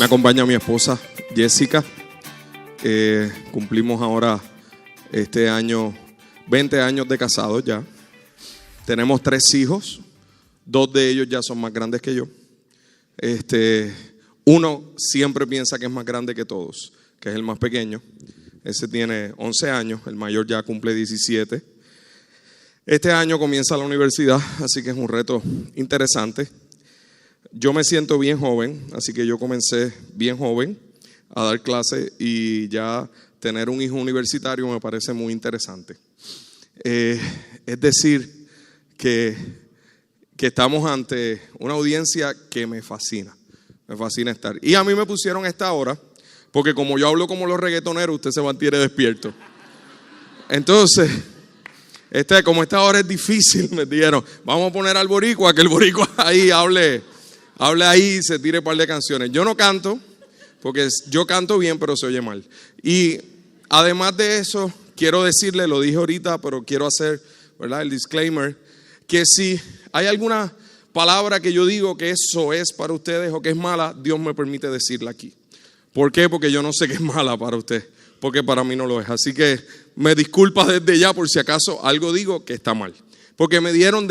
Me acompaña mi esposa Jessica. Cumplimos ahora este año 20 años de casados ya. Tenemos 3 hijos. 2 de ellos ya son más grandes que yo. Uno siempre piensa que es más grande que todos, que es el más pequeño. Ese tiene 11 años, el mayor ya cumple 17. Este año comienza la universidad, así que es un reto interesante. Yo me siento bien joven, así que yo comencé bien joven a dar clases y ya tener un hijo universitario me parece muy interesante. Es decir, que estamos ante una audiencia que me fascina estar. Y a mí me pusieron esta hora, porque como yo hablo como los reggaetoneros, usted se mantiene despierto. Entonces, como esta hora es difícil, me dijeron, vamos a poner al boricua, que el boricua ahí hable ahí y se tire un par de canciones. Yo no canto, porque yo canto bien, pero se oye mal. Y además de eso, quiero decirle, lo dije ahorita, pero quiero hacer, ¿verdad?, el disclaimer, que si hay alguna palabra que yo digo que eso es para ustedes o que es mala, Dios me permite decirla aquí. ¿Por qué? Porque yo no sé que es mala para usted, porque para mí no lo es. Así que me disculpa desde ya por si acaso algo digo que está mal. Porque me dieron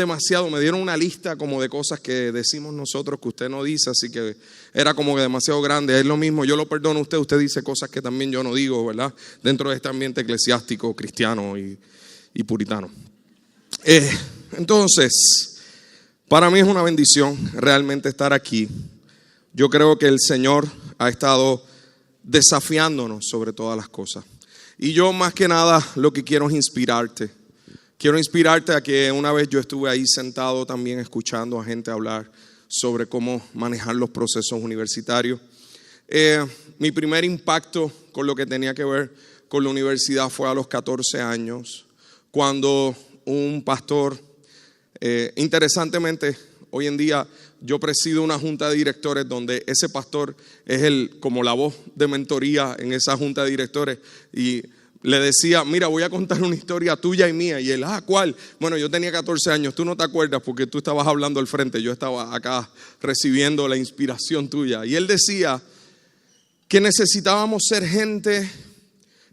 una lista como de cosas que decimos nosotros que usted no dice, así que era como que demasiado grande. Es lo mismo, yo lo perdono a usted dice cosas que también yo no digo, ¿verdad? Dentro de este ambiente eclesiástico, cristiano y puritano. Entonces, para mí es una bendición realmente estar aquí. Yo creo que el Señor ha estado desafiándonos sobre todas las cosas. Y yo más que nada lo que quiero es inspirarte. Quiero inspirarte a que una vez yo estuve ahí sentado también escuchando a gente hablar sobre cómo manejar los procesos universitarios. Mi primer impacto con lo que tenía que ver con la universidad fue a los 14 años, cuando un pastor, interesantemente, hoy en día yo presido una junta de directores donde ese pastor es como la voz de mentoría en esa junta de directores, y le decía, mira, voy a contar una historia tuya y mía. Y él, ¿cuál? Bueno, yo tenía 14 años, tú no te acuerdas porque tú estabas hablando al frente, yo estaba acá recibiendo la inspiración tuya. Y él decía que necesitábamos ser gente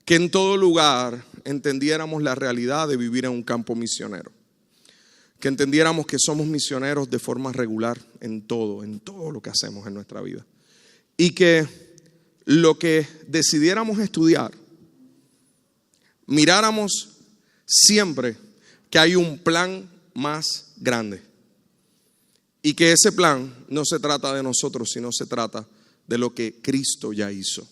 que en todo lugar entendiéramos la realidad de vivir en un campo misionero. Que entendiéramos que somos misioneros de forma regular en todo lo que hacemos en nuestra vida. Y que lo que decidiéramos estudiar, miráramos siempre que hay un plan más grande. Y que ese plan no se trata de nosotros, sino se trata de lo que Cristo ya hizo.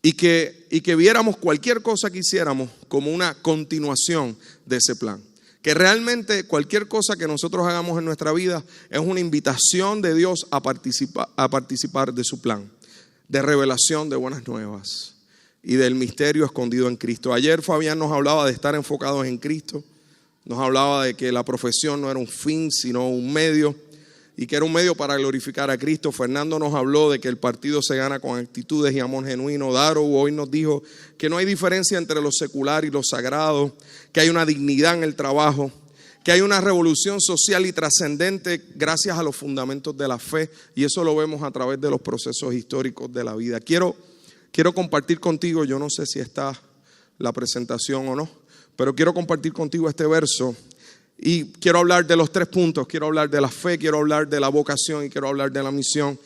Y que viéramos cualquier cosa que hiciéramos como una continuación de ese plan. Que realmente cualquier cosa que nosotros hagamos en nuestra vida es una invitación de Dios a participar de su plan, de revelación de buenas nuevas y del misterio escondido en Cristo. Ayer Fabián nos hablaba de estar enfocados en Cristo, nos hablaba de que la profesión no era un fin, sino un medio, y que era un medio para glorificar a Cristo. Fernando nos habló de que el partido se gana con actitudes y amor genuino. Daro hoy nos dijo que no hay diferencia entre lo secular y lo sagrado, que hay una dignidad en el trabajo, que hay una revolución social y trascendente gracias a los fundamentos de la fe, y eso lo vemos a través de los procesos históricos de la vida. Quiero compartir contigo, yo no sé si está la presentación o no, pero quiero compartir contigo este verso. Y quiero hablar de los 3 puntos, quiero hablar de la fe, quiero hablar de la vocación y quiero hablar de la misión.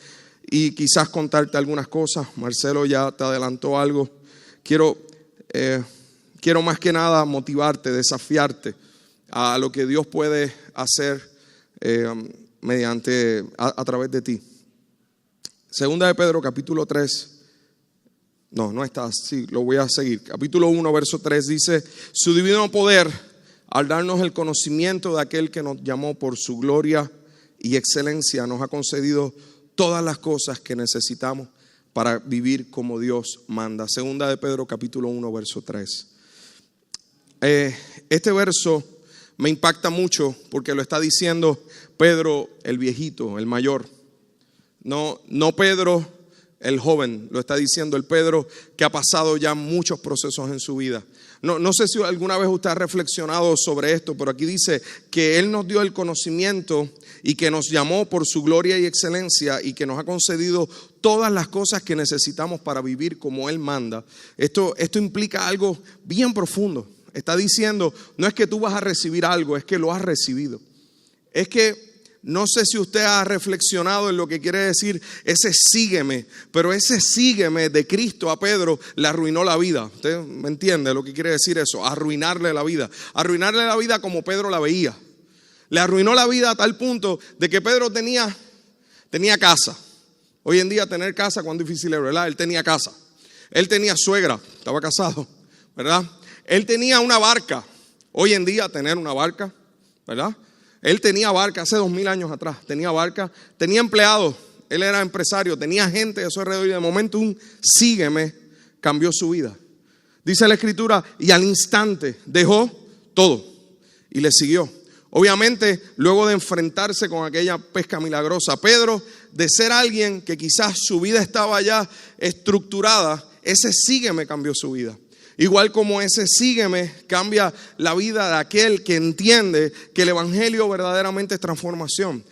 Y quizás contarte algunas cosas. Marcelo ya te adelantó algo. Quiero más que nada motivarte, desafiarte a lo que Dios puede hacer a través de ti. Segunda de Pedro, capítulo 3. No está así, lo voy a seguir. Capítulo 1, verso 3 dice: su divino poder, al darnos el conocimiento de aquel que nos llamó por su gloria y excelencia, nos ha concedido todas las cosas que necesitamos para vivir como Dios manda. Segunda de Pedro, capítulo 1, verso 3. Este verso me impacta mucho porque lo está diciendo Pedro el viejito, el mayor. No Pedro el joven, lo está diciendo el Pedro que ha pasado ya muchos procesos en su vida. No sé si alguna vez usted ha reflexionado sobre esto, pero aquí dice que Él nos dio el conocimiento y que nos llamó por su gloria y excelencia y que nos ha concedido todas las cosas que necesitamos para vivir como Él manda. Esto implica algo bien profundo. Está diciendo, no es que tú vas a recibir algo, es que lo has recibido. Es que no sé si usted ha reflexionado en lo que quiere decir ese sígueme, pero ese sígueme de Cristo a Pedro le arruinó la vida. ¿Usted me entiende lo que quiere decir eso? Arruinarle la vida. Arruinarle la vida como Pedro la veía. Le arruinó la vida a tal punto de que Pedro tenía casa. Hoy en día tener casa, cuán difícil es, ¿verdad? Él tenía casa. Él tenía suegra, estaba casado, ¿verdad? Él tenía una barca. Hoy en día tener una barca, ¿verdad? Él tenía barca hace 2000 años atrás, tenía barca, tenía empleados, él era empresario, tenía gente a su alrededor y de momento un sígueme cambió su vida. Dice la Escritura, y al instante dejó todo y le siguió. Obviamente, luego de enfrentarse con aquella pesca milagrosa, Pedro, de ser alguien que quizás su vida estaba ya estructurada, ese sígueme cambió su vida. Igual como ese sígueme cambia la vida de aquel que entiende que el evangelio verdaderamente es transformación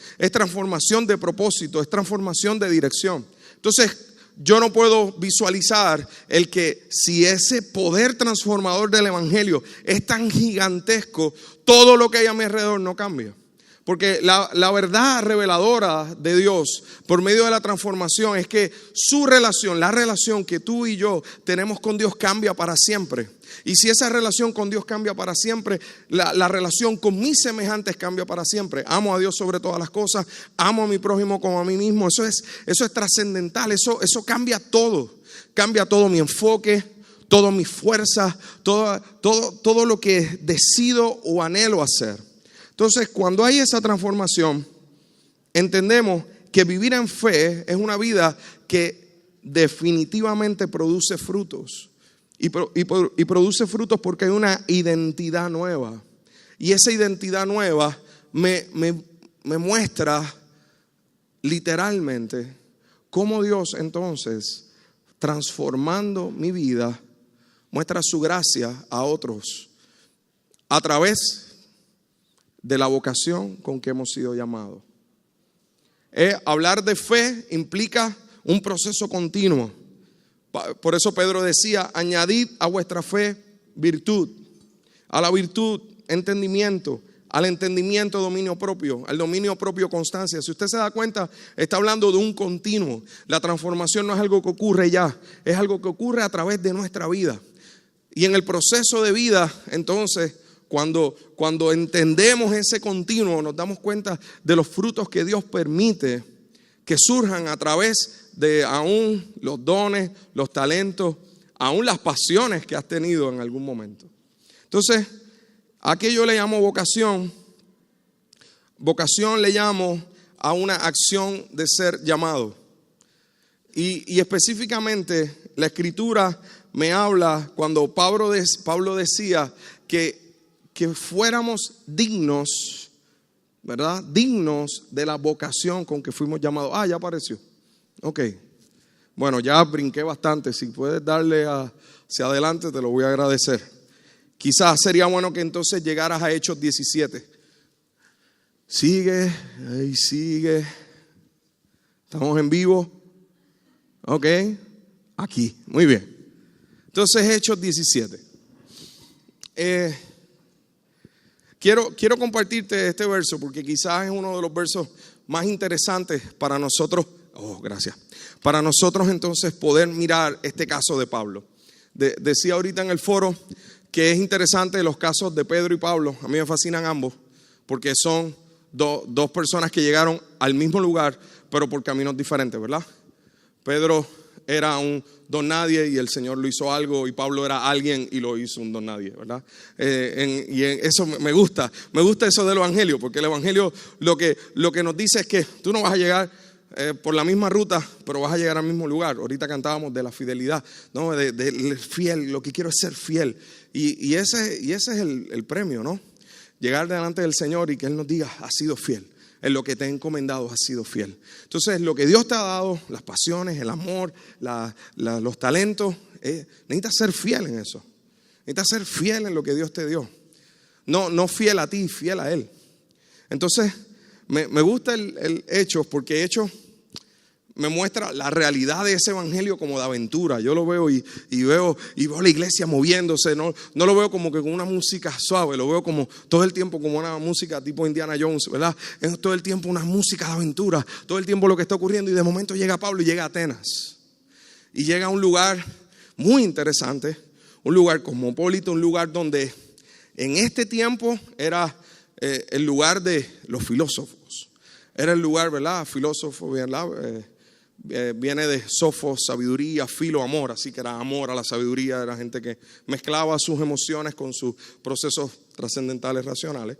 de propósito, es transformación de dirección. Entonces, yo no puedo visualizar el que si ese poder transformador del evangelio es tan gigantesco, todo lo que hay a mi alrededor no cambia. Porque la verdad reveladora de Dios por medio de la transformación es que su relación, la relación que tú y yo tenemos con Dios cambia para siempre. Y si esa relación con Dios cambia para siempre, la relación con mis semejantes cambia para siempre. Amo a Dios sobre todas las cosas, amo a mi prójimo como a mí mismo. Eso es trascendental, eso cambia todo. Cambia todo mi enfoque, todas mis fuerzas, todo lo que decido o anhelo hacer. Entonces, cuando hay esa transformación, entendemos que vivir en fe es una vida que definitivamente produce frutos. Y produce frutos porque hay una identidad nueva. Y esa identidad nueva me muestra literalmente cómo Dios entonces, transformando mi vida, muestra su gracia a otros a través de la vocación con que hemos sido llamados. Hablar de fe implica un proceso continuo. Por eso Pedro decía, añadid a vuestra fe virtud, a la virtud entendimiento, al entendimiento dominio propio, al dominio propio constancia. Si usted se da cuenta, está hablando de un continuo. La transformación no es algo que ocurre ya, es algo que ocurre a través de nuestra vida. Y en el proceso de vida, entonces, cuando entendemos ese continuo, nos damos cuenta de los frutos que Dios permite que surjan a través de aún los dones, los talentos, aún las pasiones que has tenido en algún momento. Entonces, ¿a qué yo le llamo vocación? Vocación le llamo a una acción de ser llamado. Y específicamente la Escritura me habla cuando Pablo decía que fuéramos dignos, ¿verdad? Dignos de la vocación con que fuimos llamados. Ya apareció. Ok. Bueno, ya brinqué bastante. Si puedes darle hacia adelante, te lo voy a agradecer. Quizás sería bueno que entonces llegaras a Hechos 17. Sigue, ahí sigue. Estamos en vivo. Ok. Aquí. Muy bien. Entonces, Hechos 17. Quiero compartirte este verso porque quizás es uno de los versos más interesantes para nosotros. Gracias. Para nosotros entonces poder mirar este caso de Pablo. Decía ahorita en el foro que es interesante los casos de Pedro y Pablo. A mí me fascinan ambos porque son dos personas que llegaron al mismo lugar pero por caminos diferentes, ¿verdad? Pedro era un don nadie y el Señor lo hizo algo, y Pablo era alguien y lo hizo un don nadie, ¿verdad? Eso me gusta eso del evangelio, porque el evangelio lo que nos dice es que tú no vas a llegar por la misma ruta, pero vas a llegar al mismo lugar. Ahorita cantábamos de la fidelidad, ¿no? De fiel, lo que quiero es ser fiel, y ese es el premio, ¿no? Llegar delante del Señor y que Él nos diga, has sido fiel. en lo que te he encomendado has sido fiel. Entonces, lo que Dios te ha dado, las pasiones, el amor, los talentos, necesitas ser fiel en eso. Necesitas ser fiel en lo que Dios te dio. No fiel a ti, fiel a Él. Entonces, me gusta el Hechos, porque Hechos me muestra la realidad de ese evangelio como de aventura. Yo lo veo y veo la iglesia moviéndose. No lo veo como que con una música suave, lo veo como todo el tiempo como una música tipo Indiana Jones, ¿verdad? Es todo el tiempo una música de aventura, todo el tiempo lo que está ocurriendo, y de momento llega Pablo y llega a Atenas. Y llega a un lugar muy interesante, un lugar cosmopolita, un lugar donde en este tiempo era el lugar de los filósofos. Era el lugar, ¿verdad? Filósofo, ¿verdad? Viene de sofos, sabiduría, filo, amor. Así que era amor a la sabiduría. Era gente que mezclaba sus emociones con sus procesos trascendentales racionales.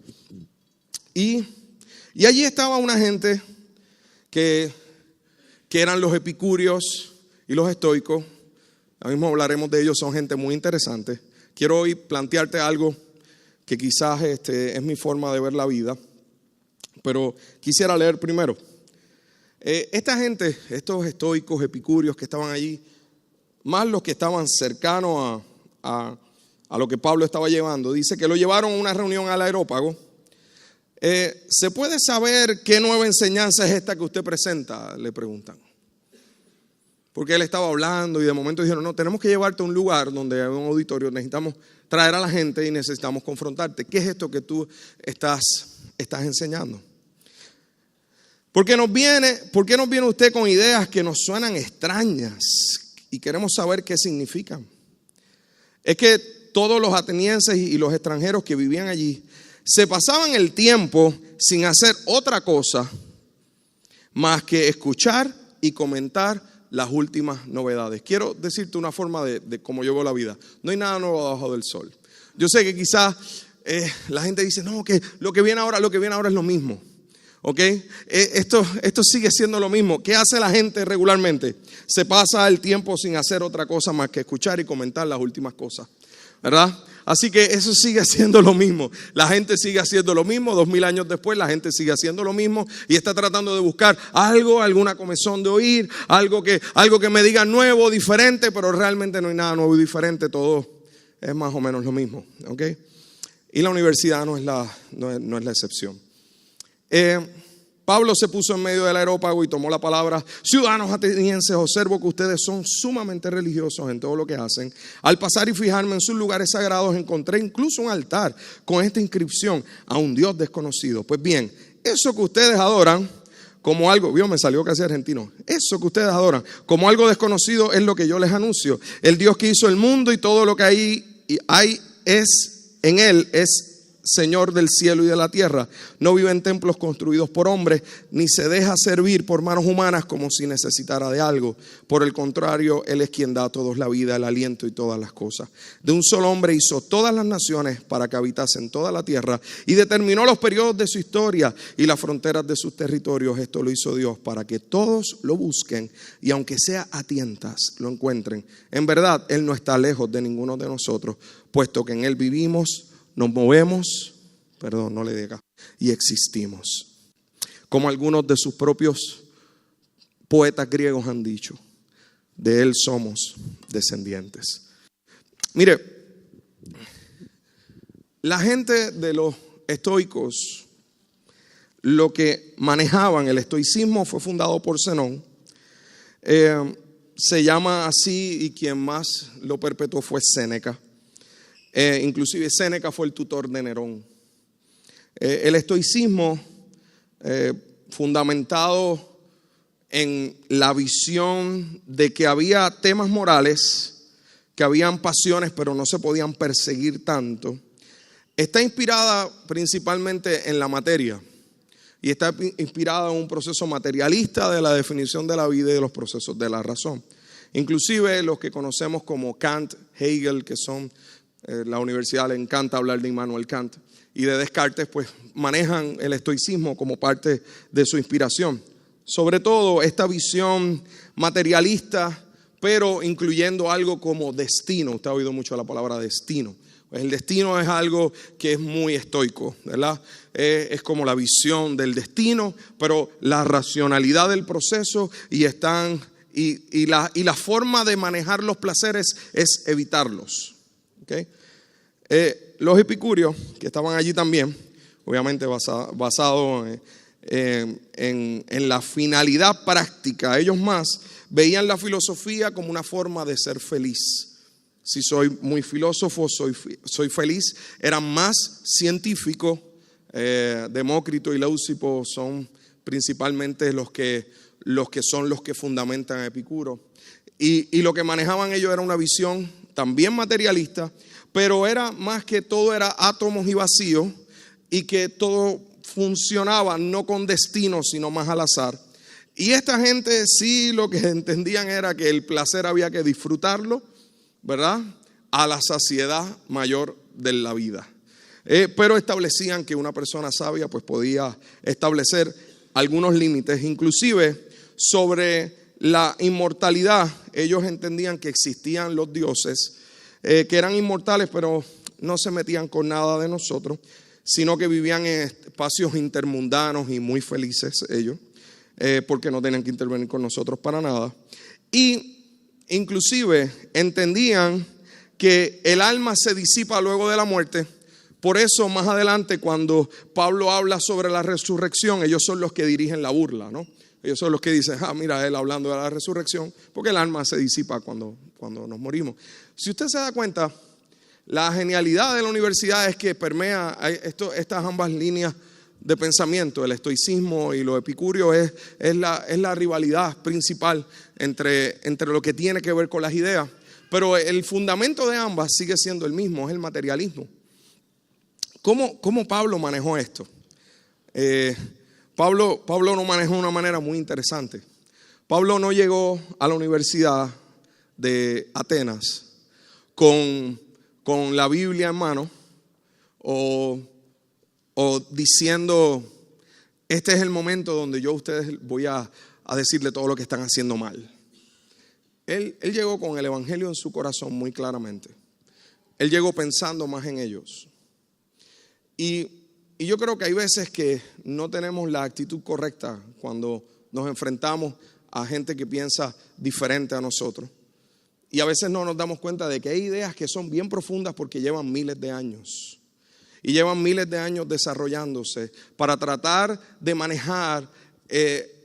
Y allí estaba una gente que eran los epicúreos y los estoicos. Ahora mismo hablaremos de ellos, son gente muy interesante. Quiero hoy plantearte algo que quizás es mi forma de ver la vida, pero quisiera leer primero. Esta gente, estos estoicos, epicúreos que estaban allí, más los que estaban cercanos a lo que Pablo estaba llevando, dice que lo llevaron a una reunión al Areópago. ¿Se puede saber qué nueva enseñanza es esta que usted presenta?, le preguntan. Porque él estaba hablando y de momento dijeron, no, tenemos que llevarte a un lugar donde hay un auditorio, necesitamos traer a la gente y necesitamos confrontarte. ¿Qué es esto que tú estás enseñando? ¿Por qué nos viene usted con ideas que nos suenan extrañas y queremos saber qué significan? Es que todos los atenienses y los extranjeros que vivían allí se pasaban el tiempo sin hacer otra cosa más que escuchar y comentar las últimas novedades. Quiero decirte una forma de cómo yo veo la vida. No hay nada nuevo debajo del sol. Yo sé que quizás la gente dice, no, que lo que viene ahora es lo mismo. ¿Ok? Esto sigue siendo lo mismo. ¿Qué hace la gente regularmente? Se pasa el tiempo sin hacer otra cosa más que escuchar y comentar las últimas cosas, ¿verdad? Así que eso sigue siendo lo mismo. La gente sigue haciendo lo mismo. 2000 años después la gente sigue haciendo lo mismo y está tratando de buscar algo, alguna comezón de oír, algo que me diga nuevo, diferente, pero realmente no hay nada nuevo y diferente. Todo es más o menos lo mismo, ¿ok? Y la universidad no es la excepción. Pablo se puso en medio del Areópago y tomó la palabra. Ciudadanos atenienses, observo que ustedes son sumamente religiosos en todo lo que hacen. Al pasar y fijarme en sus lugares sagrados, encontré incluso un altar con esta inscripción: a un Dios desconocido. Pues bien, eso que ustedes adoran como algo, me salió casi argentino. Eso que ustedes adoran como algo desconocido es lo que yo les anuncio. El Dios que hizo el mundo y todo lo que hay en él es Señor del cielo y de la tierra. No vive en templos construidos por hombres, ni se deja servir por manos humanas como si necesitara de algo. Por el contrario, Él es quien da a todos la vida, el aliento y todas las cosas. De un solo hombre hizo todas las naciones para que habitasen toda la tierra y determinó los periodos de su historia y las fronteras de sus territorios. Esto lo hizo Dios para que todos lo busquen y aunque sea a tientas lo encuentren. En verdad, Él no está lejos de ninguno de nosotros, puesto que en Él vivimos, nos movemos, y existimos. Como algunos de sus propios poetas griegos han dicho, de Él somos descendientes. Mire, la gente de los estoicos, lo que manejaban, el estoicismo fue fundado por Zenón. Se llama así y quien más lo perpetuó fue Séneca. Inclusive Séneca fue el tutor de Nerón. El estoicismo, fundamentado en la visión de que había temas morales, que habían pasiones pero no se podían perseguir tanto, está inspirada principalmente en la materia y está inspirada en un proceso materialista de la definición de la vida y de los procesos de la razón. Inclusive los que conocemos como Kant, Hegel, que son la universidad le encanta hablar de Immanuel Kant, y de Descartes, pues manejan el estoicismo como parte de su inspiración. Sobre todo esta visión materialista, pero incluyendo algo como destino. Usted ha oído mucho la palabra destino. El destino es algo que es muy estoico, ¿verdad? Es como la visión del destino, pero la racionalidad del proceso y la forma de manejar los placeres es evitarlos. ¿Okay? Los epicúreos, que estaban allí también, obviamente basado en la finalidad práctica, ellos más veían la filosofía como una forma de ser feliz. Si soy muy filósofo, soy feliz. Eran más científicos. Demócrito y Leucipo son principalmente los que fundamentan a Epicuro. Y lo que manejaban ellos era una visión también materialista, pero era más que todo era átomos y vacíos, y que todo funcionaba no con destino, sino más al azar. Y esta gente sí lo que entendían era que el placer había que disfrutarlo, ¿verdad? A la saciedad mayor de la vida. Pero establecían que una persona sabia pues podía establecer algunos límites, inclusive sobre la inmortalidad. Ellos entendían que existían los dioses, que eran inmortales, pero no se metían con nada de nosotros, sino que vivían en espacios intermundanos y muy felices ellos, porque no tenían que intervenir con nosotros para nada. Y inclusive entendían que el alma se disipa luego de la muerte. Por eso más adelante, cuando Pablo habla sobre la resurrección, ellos son los que dirigen la burla, ¿no? Ellos son los que dicen, mira, él hablando de la resurrección, porque el alma se disipa cuando nos morimos. Si usted se da cuenta, la genialidad de la universidad es que permea estas ambas líneas de pensamiento. El estoicismo y lo epicúreo es la rivalidad principal entre lo que tiene que ver con las ideas. Pero el fundamento de ambas sigue siendo el mismo, es el materialismo. ¿Cómo Pablo manejó esto? Pablo lo manejó de una manera muy interesante. Pablo no llegó a la Universidad de Atenas con la Biblia en mano o diciendo, este es el momento donde yo a ustedes voy a decirle todo lo que están haciendo mal. Él llegó con el evangelio en su corazón muy claramente. Él llegó pensando más en ellos. Y yo creo que hay veces que no tenemos la actitud correcta cuando nos enfrentamos a gente que piensa diferente a nosotros. Y a veces no nos damos cuenta de que hay ideas que son bien profundas porque llevan miles de años. Y llevan miles de años desarrollándose para tratar de manejar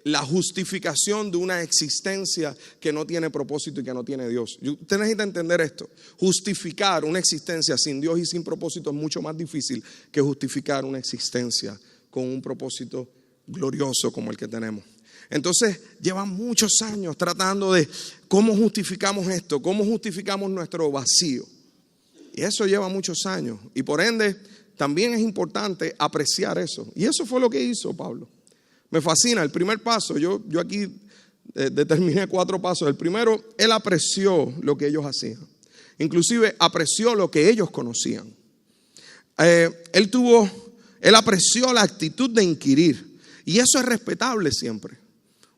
la justificación de una existencia que no tiene propósito y que no tiene Dios. Usted necesita entender esto. Justificar una existencia sin Dios y sin propósito es mucho más difícil que justificar una existencia con un propósito glorioso como el que tenemos. Entonces llevan muchos años tratando de cómo justificamos esto, cómo justificamos nuestro vacío. Y eso lleva muchos años. Y por ende también es importante apreciar eso. Y eso fue lo que hizo Pablo. Me fascina. El primer paso, yo aquí determiné 4 pasos. El primero, él apreció lo que ellos hacían. Inclusive apreció lo que ellos conocían. Él apreció la actitud de inquirir. Y eso es respetable siempre.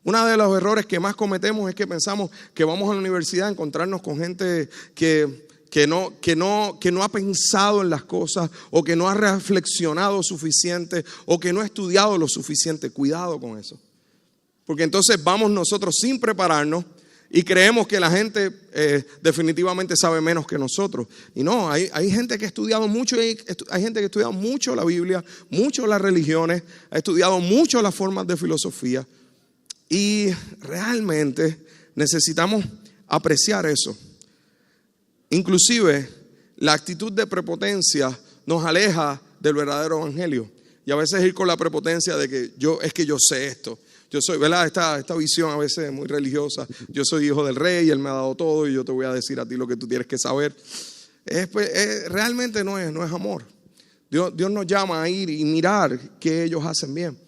Uno de los errores que más cometemos es que pensamos que vamos a la universidad a encontrarnos con gente que no ha pensado en las cosas, o que no ha reflexionado suficiente, o que no ha estudiado lo suficiente. Cuidado con eso. Porque entonces vamos nosotros sin prepararnos y creemos que la gente definitivamente sabe menos que nosotros. Y no, hay gente que ha estudiado mucho, hay gente que ha estudiado mucho la Biblia, mucho las religiones, ha estudiado mucho las formas de filosofía. Y realmente necesitamos apreciar eso. Inclusive la actitud de prepotencia nos aleja del verdadero evangelio. Y a veces ir con la prepotencia de que yo sé esto. Yo soy, ¿verdad? Esta visión a veces muy religiosa. Yo soy hijo del rey, él me ha dado todo y yo te voy a decir a ti lo que tú tienes que saber. Realmente no es amor. Dios nos llama a ir y mirar qué ellos hacen bien.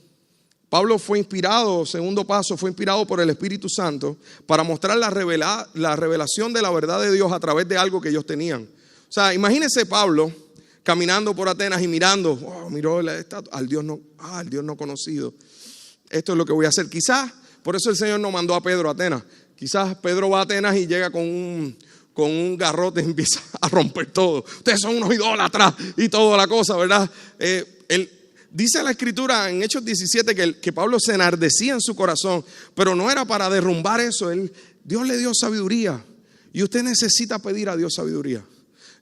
Pablo fue inspirado, segundo paso, fue inspirado por el Espíritu Santo para mostrar la revelación de la verdad de Dios a través de algo que ellos tenían. O sea, imagínense Pablo caminando por Atenas y mirando, miró al Dios no conocido. Esto es lo que voy a hacer. Quizás, por eso el Señor no mandó a Pedro a Atenas. Quizás Pedro va a Atenas y llega con con un garrote empieza a romper todo. Ustedes son unos idólatras y toda la cosa, ¿verdad? Dice la Escritura en Hechos 17 que Pablo se enardecía en su corazón, pero no era para derrumbar eso. Dios le dio sabiduría y usted necesita pedir a Dios sabiduría.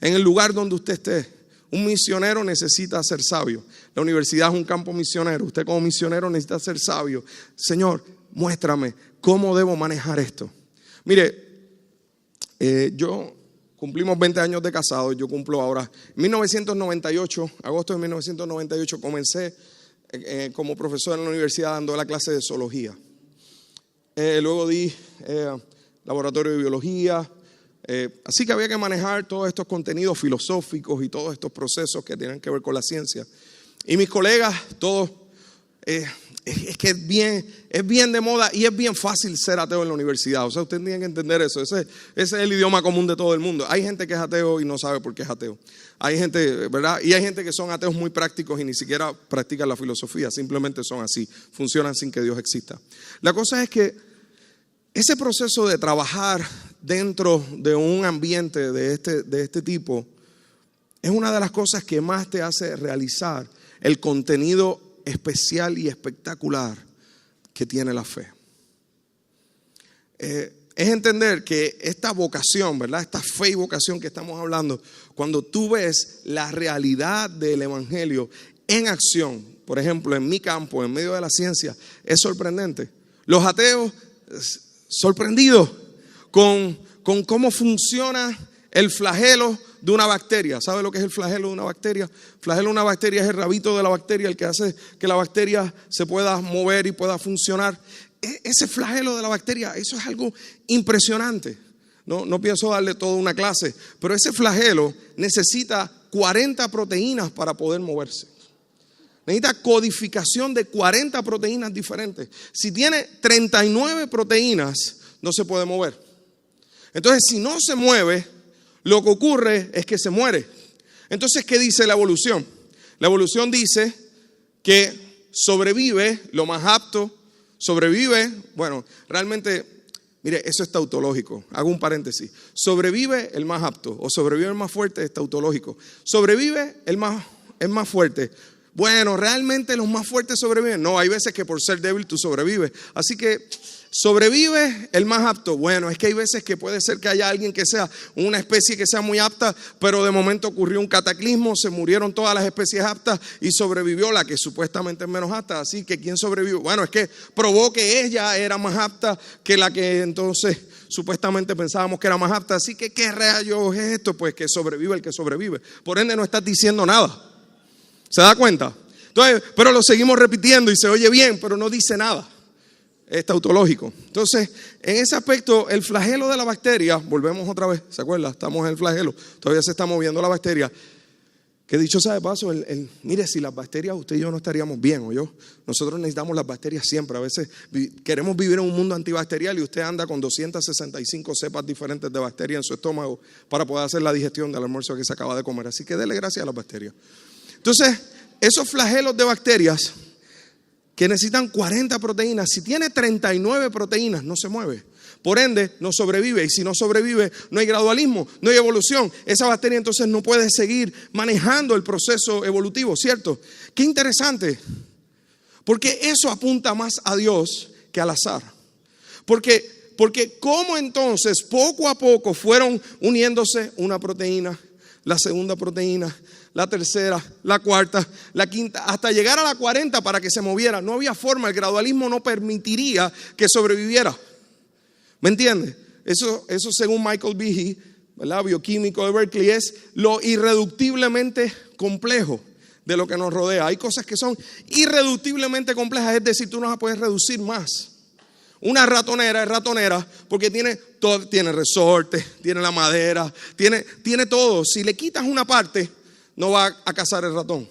En el lugar donde usted esté, un misionero necesita ser sabio. La universidad es un campo misionero. Usted como misionero necesita ser sabio. Señor, muéstrame cómo debo manejar esto. Mire, yo cumplimos 20 años de casado. Yo cumplo ahora. En 1998, agosto de 1998, comencé como profesor en la universidad dando la clase de zoología. Luego di laboratorio de biología. Así que había que manejar todos estos contenidos filosóficos y todos estos procesos que tienen que ver con la ciencia. Y mis colegas, todos, es que es bien de moda y es bien fácil ser ateo en la universidad. O sea, ustedes tienen que entender eso. Ese es el idioma común de todo el mundo. Hay gente que es ateo y no sabe por qué es ateo. Hay gente, ¿verdad? Y hay gente que son ateos muy prácticos y ni siquiera practican la filosofía. Simplemente son así. Funcionan sin que Dios exista. La cosa es que ese proceso de trabajar dentro de un ambiente de este tipo es una de las cosas que más te hace realizar el contenido especial y espectacular que tiene la fe. Es entender que esta vocación, ¿verdad? Esta fe y vocación que estamos hablando, cuando tú ves la realidad del evangelio en acción, por ejemplo, en mi campo, en medio de la ciencia, es sorprendente. Los ateos sorprendidos con cómo funciona el flagelo de una bacteria. ¿Sabe lo que es el flagelo de una bacteria? El flagelo de una bacteria es el rabito de la bacteria, el que hace que la bacteria se pueda mover y pueda funcionar. Ese flagelo de la bacteria, eso es algo impresionante. No pienso darle toda una clase, pero ese flagelo necesita 40 proteínas para poder moverse. Necesita codificación de 40 proteínas diferentes. Si tiene 39 proteínas, no se puede mover. Entonces, si no se mueve, lo que ocurre es que se muere. Entonces, ¿qué dice la evolución? La evolución dice que sobrevive lo más apto, bueno, realmente, mire, eso es tautológico. Hago un paréntesis. Sobrevive el más apto o sobrevive el más fuerte, es tautológico. Sobrevive el más fuerte. Bueno, ¿realmente los más fuertes sobreviven? No, hay veces que por ser débil tú sobrevives. Así que sobrevive el más apto. Bueno, es que hay veces que puede ser que haya alguien que sea una especie que sea muy apta, pero de momento ocurrió un cataclismo, se murieron todas las especies aptas y sobrevivió la que supuestamente es menos apta. Así que ¿quién sobrevivió? Bueno, es que probó que ella era más apta que la que entonces supuestamente pensábamos que era más apta. Así que ¿qué rayos es esto? Pues que sobrevive el que sobrevive. Por ende no estás diciendo nada. ¿Se da cuenta? Entonces, pero lo seguimos repitiendo y se oye bien, pero no dice nada. Es tautológico. Entonces, en ese aspecto, el flagelo de la bacteria, volvemos otra vez, ¿se acuerda? Estamos en el flagelo, todavía se está moviendo la bacteria. Que dicho sea de paso, mire, si las bacterias, usted y yo no estaríamos bien, ¿o yo? Nosotros necesitamos las bacterias siempre. A veces queremos vivir en un mundo antibacterial y usted anda con 265 cepas diferentes de bacterias en su estómago para poder hacer la digestión del almuerzo que se acaba de comer. Así que dele gracias a las bacterias. Entonces, esos flagelos de bacterias que necesitan 40 proteínas, si tiene 39 proteínas, no se mueve. Por ende, no sobrevive. Y si no sobrevive, no hay gradualismo, no hay evolución. Esa bacteria entonces no puede seguir manejando el proceso evolutivo, ¿cierto? Qué interesante. Porque eso apunta más a Dios que al azar. Porque cómo entonces poco a poco fueron uniéndose una proteína, la segunda proteína, la tercera, la cuarta, la quinta, hasta llegar a la 40 para que se moviera. No había forma, el gradualismo no permitiría que sobreviviera. ¿Me entiende? Eso según Michael Behe, ¿verdad? Bioquímico de Berkeley, es lo irreductiblemente complejo de lo que nos rodea. Hay cosas que son irreductible complejas, es decir, tú no las puedes reducir más. Una ratonera es ratonera porque tiene todo, tiene resorte, tiene la madera, tiene todo. Si le quitas una parte, no va a cazar el ratón.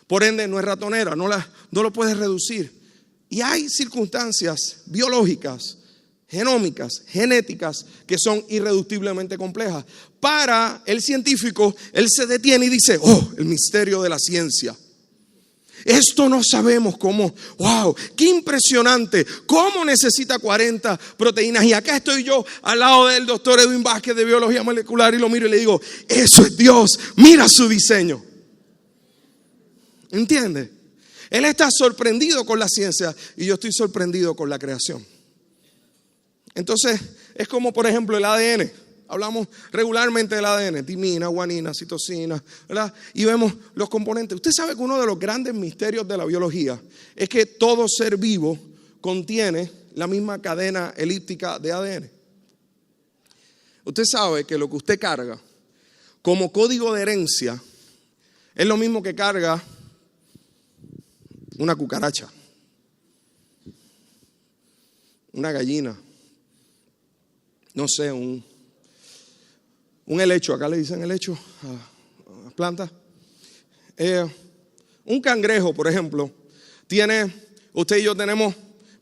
Por ende, no es ratonera, no lo puedes reducir. Y hay circunstancias biológicas, genómicas, genéticas, que son irreductiblemente complejas. Para el científico, él se detiene y dice, el misterio de la ciencia. Esto no sabemos cómo. ¡Wow! ¡Qué impresionante! ¿Cómo necesita 40 proteínas? Y acá estoy yo al lado del doctor Edwin Vázquez de biología molecular y lo miro y le digo, eso es Dios. Mira su diseño. ¿Entiende? Él está sorprendido con la ciencia y yo estoy sorprendido con la creación. Entonces, es como por ejemplo el ADN. Hablamos regularmente del ADN, timina, guanina, citosina, ¿verdad? Y vemos los componentes. Usted sabe que uno de los grandes misterios de la biología es que todo ser vivo contiene la misma cadena elíptica de ADN. Usted sabe que lo que usted carga como código de herencia es lo mismo que carga una cucaracha, una gallina, no sé, un helecho, acá le dicen helecho a las plantas. Un cangrejo, por ejemplo, usted y yo tenemos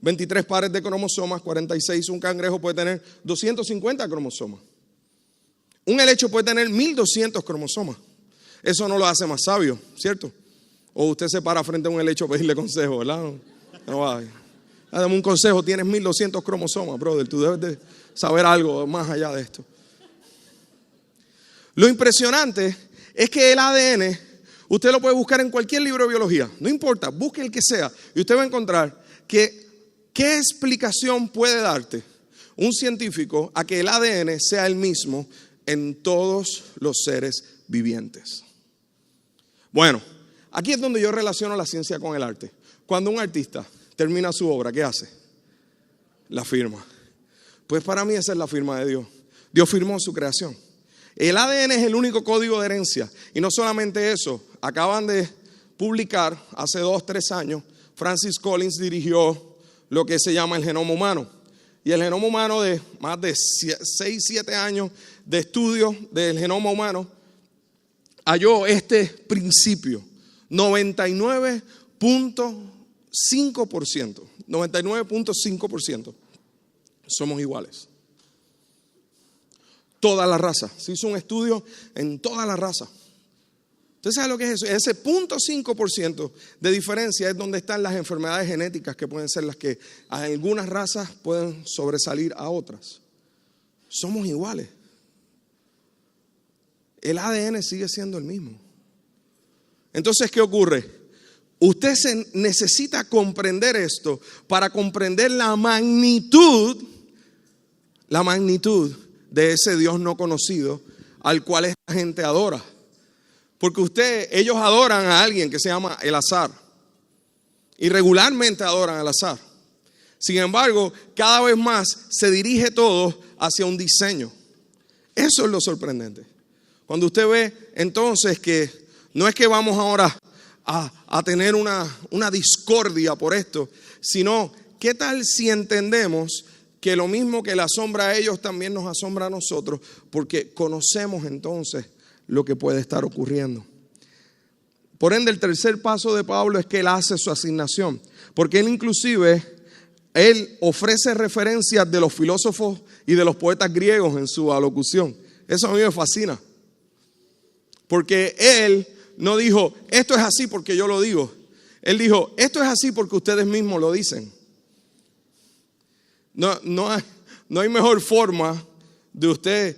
23 pares de cromosomas, 46. Un cangrejo puede tener 250 cromosomas. Un helecho puede tener 1200 cromosomas. Eso no lo hace más sabio, ¿cierto? O usted se para frente a un helecho a pedirle consejo, ¿verdad? No va. Dame un consejo, tienes 1200 cromosomas, brother. Tú debes de saber algo más allá de esto. Lo impresionante es que el ADN, usted lo puede buscar en cualquier libro de biología, no importa, busque el que sea, y usted va a encontrar que qué explicación puede darte un científico a que el ADN sea el mismo en todos los seres vivientes. Bueno, aquí es donde yo relaciono la ciencia con el arte. Cuando un artista termina su obra, ¿qué hace? La firma. Pues para mí esa es la firma de Dios. Dios firmó su creación. El ADN es el único código de herencia. Y no solamente eso, acaban de publicar hace 2-3 años, Francis Collins dirigió lo que se llama el genoma humano. Y el genoma humano, de más de 6-7 años de estudio del genoma humano, halló este principio: 99.5% somos iguales. Toda la raza. Se hizo un estudio en toda la raza. ¿Usted sabe lo que es eso? Ese 0.5% de diferencia es donde están las enfermedades genéticas, que pueden ser las que a algunas razas pueden sobresalir a otras. Somos iguales. El ADN sigue siendo el mismo. Entonces, ¿qué ocurre? Usted necesita comprender esto para comprender la magnitud de ese Dios no conocido al cual esta gente adora. Porque ellos adoran a alguien que se llama el azar. Y regularmente adoran al azar. Sin embargo, cada vez más se dirige todo hacia un diseño. Eso es lo sorprendente. Cuando usted ve entonces que no es que vamos ahora a tener una discordia por esto, sino ¿qué tal si entendemos que lo mismo que le asombra a ellos también nos asombra a nosotros? Porque conocemos entonces lo que puede estar ocurriendo. Por ende, el tercer paso de Pablo es que él hace su asignación, porque él ofrece referencias de los filósofos y de los poetas griegos en su alocución. Eso a mí me fascina, porque él no dijo, esto es así porque yo lo digo. Él dijo, esto es así porque ustedes mismos lo dicen. No hay mejor forma de usted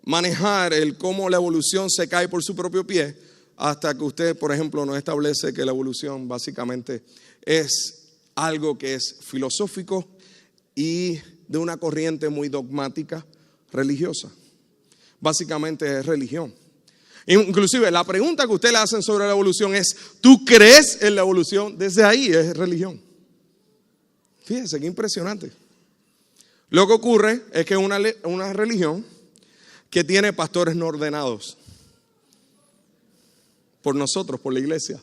manejar cómo la evolución se cae por su propio pie, hasta que usted, por ejemplo, no establece que la evolución básicamente es algo que es filosófico y de una corriente muy dogmática religiosa. Básicamente es religión. Inclusive la pregunta que usted le hacen sobre la evolución es, ¿tú crees en la evolución? Desde ahí es religión. Fíjense qué impresionante. Lo que ocurre es que es una religión que tiene pastores no ordenados por nosotros, por la iglesia.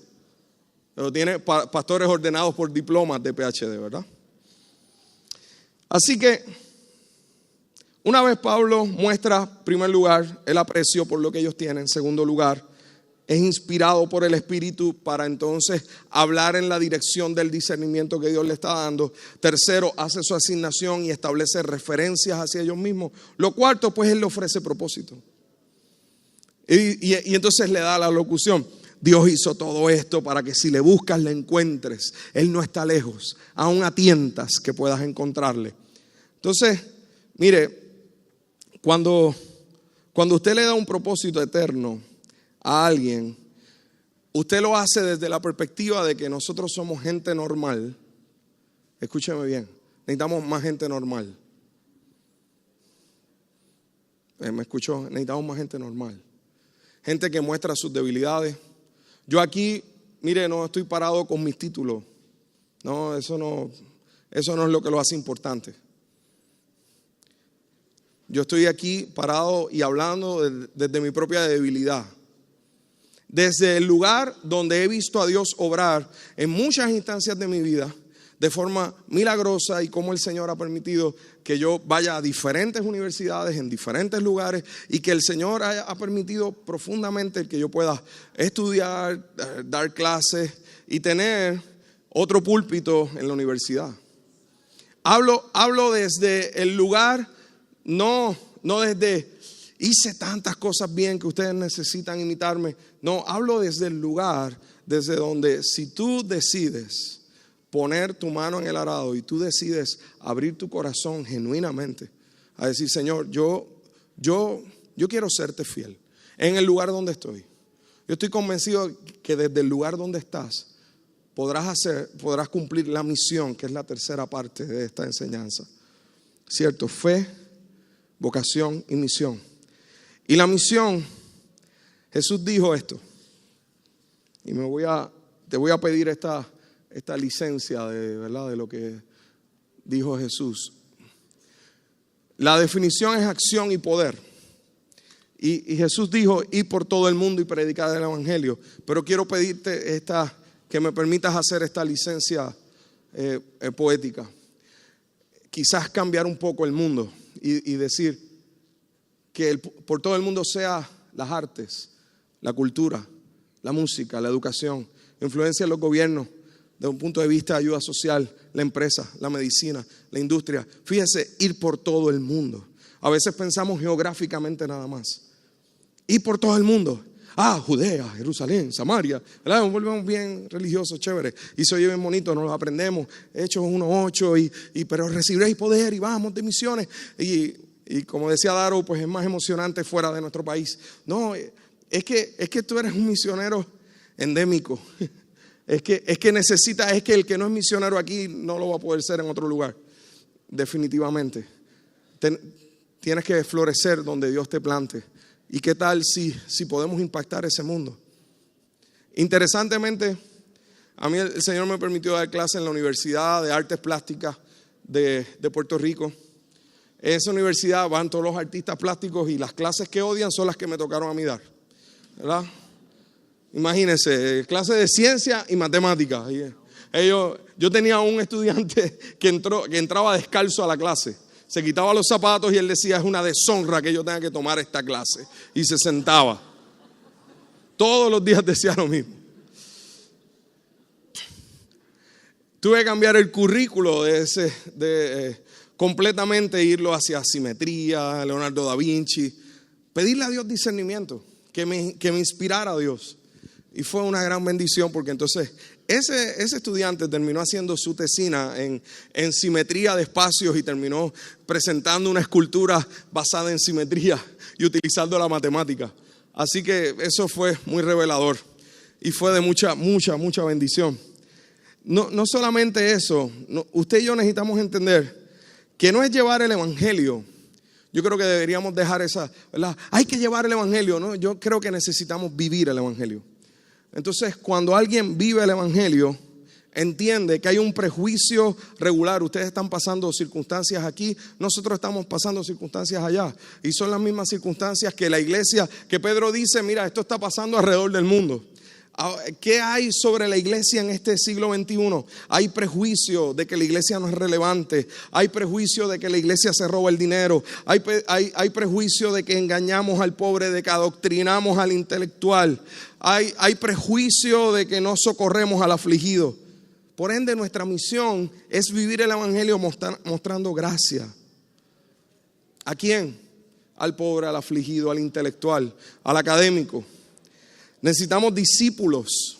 Pero tiene pastores ordenados por diplomas de PhD, ¿verdad? Así que, una vez Pablo muestra, en primer lugar, el aprecio por lo que ellos tienen. En segundo lugar, es inspirado por el Espíritu para entonces hablar en la dirección del discernimiento que Dios le está dando. Tercero, hace su asignación y establece referencias hacia ellos mismos. Lo cuarto, pues él le ofrece propósito. Y entonces le da la locución. Dios hizo todo esto para que si le buscas, le encuentres. Él no está lejos, aún a tientas que puedas encontrarle. Entonces, mire, cuando usted le da un propósito eterno a alguien, usted lo hace desde la perspectiva de que nosotros somos gente normal. Escúcheme bien, necesitamos más gente normal. ¿Me escuchó? Necesitamos más gente normal. Gente que muestra sus debilidades. Yo aquí, mire, no estoy parado con mis títulos. No, eso no es lo que lo hace importante. Yo estoy aquí parado y hablando desde mi propia debilidad. Desde el lugar donde he visto a Dios obrar en muchas instancias de mi vida de forma milagrosa y cómo el Señor ha permitido que yo vaya a diferentes universidades en diferentes lugares y que el Señor ha permitido profundamente que yo pueda estudiar, dar clases y tener otro púlpito en la universidad. Hablo desde el lugar, no desde hice tantas cosas bien que ustedes necesitan imitarme. No, hablo desde el lugar, desde donde si tú decides poner tu mano en el arado y tú decides abrir tu corazón genuinamente a decir, Señor, yo quiero serte fiel en el lugar donde estoy. Yo estoy convencido que desde el lugar donde estás podrás cumplir la misión, que es la tercera parte de esta enseñanza. ¿Cierto? Fe, vocación y misión. Y la misión, Jesús dijo esto. Y te voy a pedir esta licencia de lo que dijo Jesús. La definición es acción y poder. Y Jesús dijo, ir por todo el mundo y predicar el evangelio. Pero quiero pedirte que me permitas hacer esta licencia poética. Quizás cambiar un poco el mundo y decir que por todo el mundo sea las artes, la cultura, la música, la educación, influencia en los gobiernos, desde un punto de vista de ayuda social, la empresa, la medicina, la industria. Fíjese, ir por todo el mundo. A veces pensamos geográficamente nada más. Ir por todo el mundo. Judea, Jerusalén, Samaria. ¿Verdad? Nos volvemos bien religiosos, chévere. Y se oye bien bonito, nos lo aprendemos. Hechos 1:8, pero recibiréis poder y vamos de misiones. Y como decía Daro, pues es más emocionante fuera de nuestro país. No, es que tú eres un misionero endémico. Es que el que no es misionero aquí no lo va a poder ser en otro lugar. Definitivamente. Tienes que florecer donde Dios te plante. ¿Y qué tal si podemos impactar ese mundo? Interesantemente, a mí el Señor me permitió dar clase en la Universidad de Artes Plásticas de Puerto Rico. En esa universidad van todos los artistas plásticos y las clases que odian son las que me tocaron a mí dar, ¿verdad? Imagínense, clase de ciencia y matemáticas. Yo tenía un estudiante que entraba descalzo a la clase. Se quitaba los zapatos y él decía, es una deshonra que yo tenga que tomar esta clase. Y se sentaba. Todos los días decía lo mismo. Tuve que cambiar el currículo completamente, irlo hacia simetría, Leonardo da Vinci. Pedirle a Dios discernimiento, que me inspirara a Dios. Y fue una gran bendición porque entonces ese estudiante terminó haciendo su tesina en simetría de espacios y terminó presentando una escultura basada en simetría y utilizando la matemática. Así que eso fue muy revelador y fue de mucha bendición. No solamente eso, usted y yo necesitamos entender que no es llevar el evangelio. Yo creo que deberíamos dejar esa, ¿verdad? Hay que llevar el evangelio, ¿no? Yo creo que necesitamos vivir el evangelio. Entonces, cuando alguien vive el evangelio, entiende que hay un prejuicio regular. Ustedes están pasando circunstancias aquí, nosotros estamos pasando circunstancias allá. Y son las mismas circunstancias que la iglesia, que Pedro dice, mira, esto está pasando alrededor del mundo. ¿Qué hay sobre la iglesia en este siglo XXI? Hay prejuicio de que la iglesia no es relevante. Hay prejuicio de que la iglesia se roba el dinero. Hay prejuicio de que engañamos al pobre, de que adoctrinamos al intelectual. Hay prejuicio de que no socorremos al afligido. Por ende, nuestra misión es vivir el evangelio mostrando gracia. ¿A quién? Al pobre, al afligido, al intelectual, al académico. Necesitamos discípulos.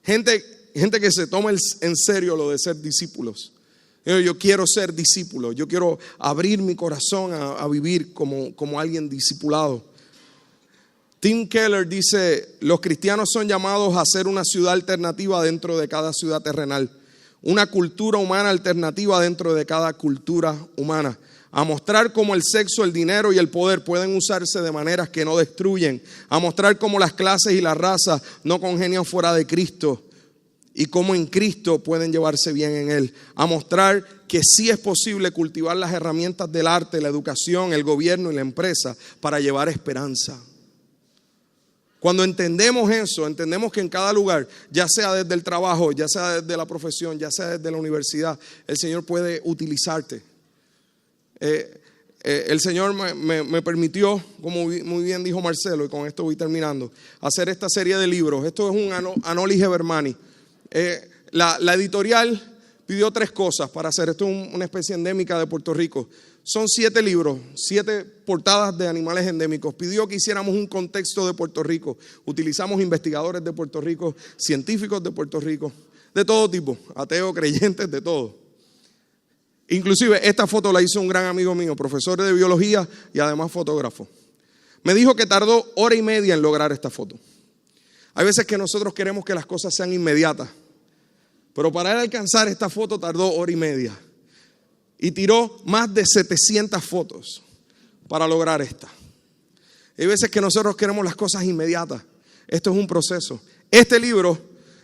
Gente que se toma en serio lo de ser discípulos. Yo quiero ser discípulo. Yo quiero abrir mi corazón a vivir como alguien discipulado. Tim Keller dice: los cristianos son llamados a ser una ciudad alternativa dentro de cada ciudad terrenal. Una cultura humana alternativa dentro de cada cultura humana. A mostrar cómo el sexo, el dinero y el poder pueden usarse de maneras que no destruyen. A mostrar cómo las clases y las razas no congenian fuera de Cristo. Y cómo en Cristo pueden llevarse bien en Él. A mostrar que sí es posible cultivar las herramientas del arte, la educación, el gobierno y la empresa para llevar esperanza. Cuando entendemos eso, entendemos que en cada lugar, ya sea desde el trabajo, ya sea desde la profesión, ya sea desde la universidad, el Señor puede utilizarte. El Señor me permitió, como muy bien dijo Marcelo, y con esto voy terminando, hacer esta serie de libros. Esto es un Anoli Gebermani. La editorial pidió 3 cosas para hacer. Esto es una especie endémica de Puerto Rico. Son 7 libros, 7 portadas de animales endémicos. Pidió que hiciéramos un contexto de Puerto Rico. Utilizamos investigadores de Puerto Rico, científicos de Puerto Rico, de todo tipo, ateos, creyentes, de todo. Inclusive esta foto la hizo un gran amigo mío, profesor de biología y además fotógrafo. Me dijo que tardó 1 hora y media en lograr esta foto. Hay veces que nosotros queremos que las cosas sean inmediatas, pero para él alcanzar esta foto tardó 1 hora y media. Y tiró más de 700 fotos para lograr esta. Hay veces que nosotros queremos las cosas inmediatas. Esto es un proceso. Este libro,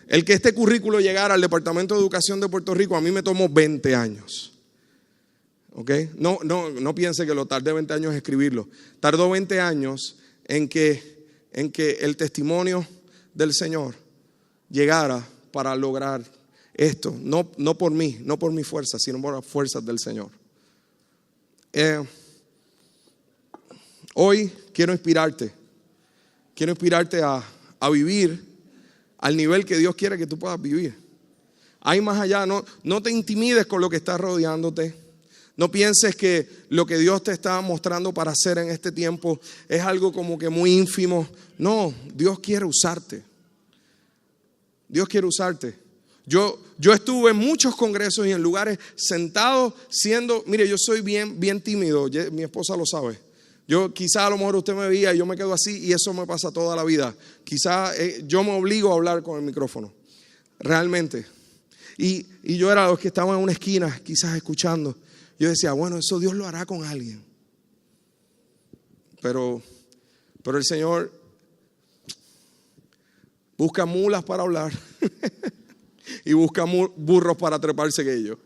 el que este currículo llegara al Departamento de Educación de Puerto Rico, a mí me tomó 20 años. ¿Okay? No piense que lo tardé 20 años en escribirlo. Tardó 20 años en que el testimonio del Señor llegara para lograr esto. No por mí, no por mi fuerza, sino por las fuerzas del Señor. Hoy quiero inspirarte. Quiero inspirarte a vivir al nivel que Dios quiere que tú puedas vivir. Hay más allá. No te intimides con lo que está rodeándote. No pienses que lo que Dios te está mostrando para hacer en este tiempo es algo como que muy ínfimo. No, Dios quiere usarte. Dios quiere usarte. Yo estuve en muchos congresos y en lugares sentado mire, yo soy bien tímido, mi esposa lo sabe. Quizá a lo mejor usted me veía y yo me quedo así y eso me pasa toda la vida. Quizá yo me obligo a hablar con el micrófono, realmente. Y yo era los que estaban en una esquina, quizás escuchando. Yo decía, bueno, eso Dios lo hará con alguien. Pero el Señor busca mulas para hablar y busca burros para treparse en ellos.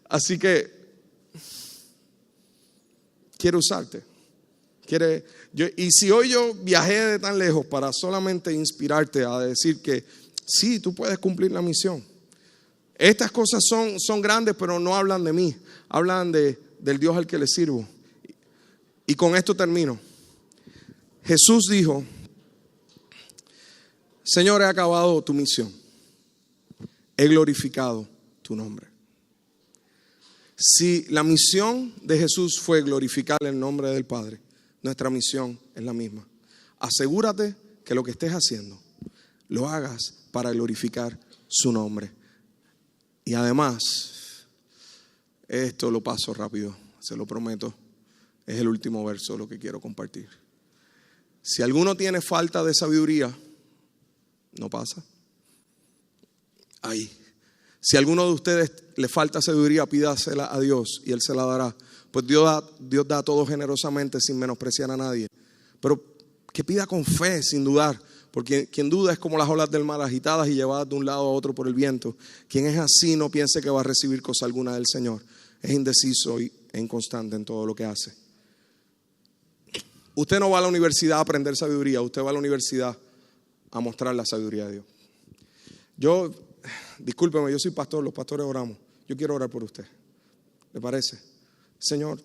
Así que quiere usarte. Y si hoy yo viajé de tan lejos para solamente inspirarte a decir que sí, tú puedes cumplir la misión. Estas cosas son grandes, pero no hablan de mí. Hablan del Dios al que le sirvo. Y con esto termino. Jesús dijo: Señor, he acabado tu misión. He glorificado tu nombre. Si la misión de Jesús fue glorificar el nombre del Padre, nuestra misión es la misma. Asegúrate que lo que estés haciendo lo hagas para glorificar su nombre. Y además, esto lo paso rápido, se lo prometo. Es el último verso lo que quiero compartir. Si alguno tiene falta de sabiduría, no pasa. Ahí. Si a alguno de ustedes le falta sabiduría, pídasela a Dios y Él se la dará. Pues Dios da todo generosamente sin menospreciar a nadie. Pero que pida con fe, sin dudar. Porque quien duda es como las olas del mar agitadas y llevadas de un lado a otro por el viento. Quien es así no piense que va a recibir cosa alguna del Señor. Es indeciso e inconstante en todo lo que hace. Usted no va a la universidad a aprender sabiduría. Usted va a la universidad a mostrar la sabiduría de Dios. Discúlpeme, yo soy pastor, los pastores oramos. Yo quiero orar por usted. ¿Le parece? Señor,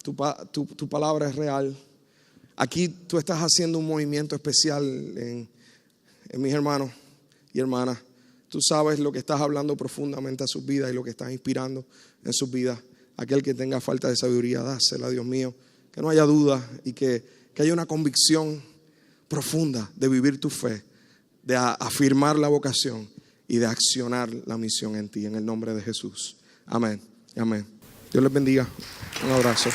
tu palabra es real. Aquí tú estás haciendo un movimiento especial en mis hermanos y hermanas. Tú sabes lo que estás hablando profundamente a sus vidas y lo que estás inspirando en sus vidas. Aquel que tenga falta de sabiduría, dásela, Dios mío. Que no haya duda y que haya una convicción profunda de vivir tu fe, de afirmar la vocación y de accionar la misión en ti, en el nombre de Jesús. Amén. Amén. Dios les bendiga. Un abrazo.